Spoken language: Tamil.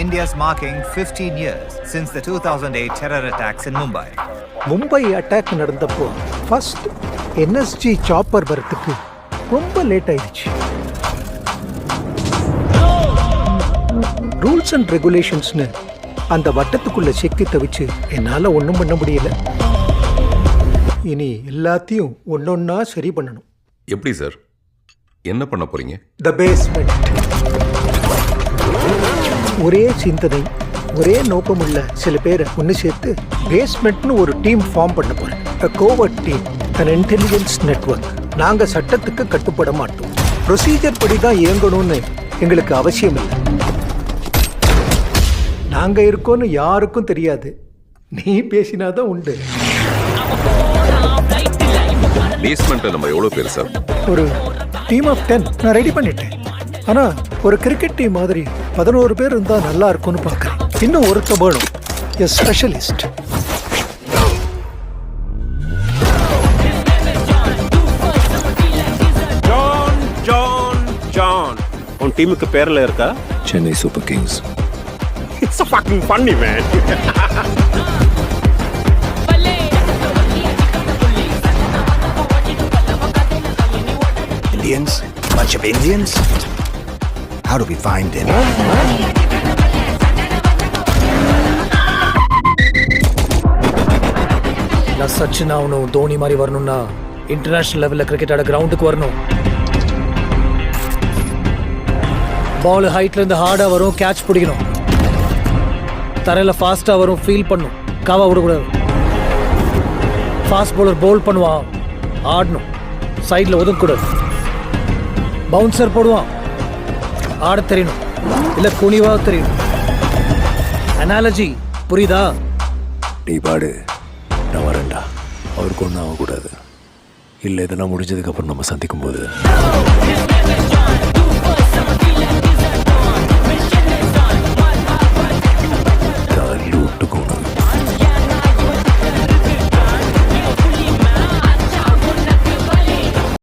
India's marking 15 years since the 2008 terror attacks in Mumbai. Mumbai attack நடந்தப்போ ஃபர்ஸ்ட் என்எஸ்ஜி சாப்பர் வரத்துக்கு ரொம்ப லேட் ஆயிடுச்சு. ரூல்ஸ் அண்ட் ரெகுலேஷன்ஸ்னு அந்த வட்டத்துக்குள்ள செக்கி தவிச்சு என்னால் ஒன்றும் பண்ண முடியல. இனி எல்லாத்தையும் ஒன்னொன்னா சரி பண்ணணும். எப்படி சார்? என்ன பண்ண போறீங்க? த பேஸ்மெண்ட். ஒரே சிந்தனை, ஒரே நோக்கமுள்ள சில பேரை ஒன்று சேர்த்து பேஸ்மெண்ட்னு ஒரு டீம் ஃபார்ம் பண்ண போறேன். A covert team, an intelligence network. நாங்க சட்டத்துக்கு கட்டுப்பட மாட்டோம். ப்ரொசீஜர் படி தான் இயங்கணும்னு எங்களுக்கு அவசியம் இல்லை. நாங்க இருக்கோன்னு யாருக்கும் தெரியாது. நீ பேசினாதான் உண்டு. பேஸ்மெண்ட்ல நம்ம எவ்வளவு பேர் சார்? ஒரு டீம் ஆஃப் 10 நான் ரெடி பண்ணிட்டேன். ஆனா ஒரு கிரிக்கெட் டீம் மாதிரி 11 பேர் இருந்தா நல்லா இருக்கும்னு பார்க்கறேன். இன்னும் ஒருத்த வேணும், எ ஸ்பெஷலிஸ்ட். ஜான் உன் டீமுக்கு பேர்ல இருக்கா? Chennai super Kings. It's a fucking funny man. Indians? Bunch of Indians? How do we find them? நான் சச்சின் ஆகணும், தோனி மாதிரி வரணும்னா இன்டர்நேஷனல் லெவலில் கிரிக்கெட் ஆட கிரவுண்டுக்கு வரணும். பால் ஹைட்ல இருந்து ஹார்டாக வரும், கேட்ச் பிடிக்கணும். தரையில் ஃபாஸ்ட்டாக வரும், ஃபீல் பண்ணும், காவா விடக்கூடாது. ஃபாஸ்ட் பவுலர் பவுல் பண்ணுவான், ஆடணும், சைடில் ஒதுங்கக்கூடாது. பவுன்சர் போடுவான், ஆட தெரியணும், இல்லை குனிவா தெரியணும். அனாலஜி புரியுதா? நீ பாடு, நான் வரேன்டா. அவருக்கு ஒன்றும் ஆகக்கூடாது. இல்லை இதெல்லாம் முடிஞ்சதுக்கப்புறம் நம்ம சந்திக்கும் போது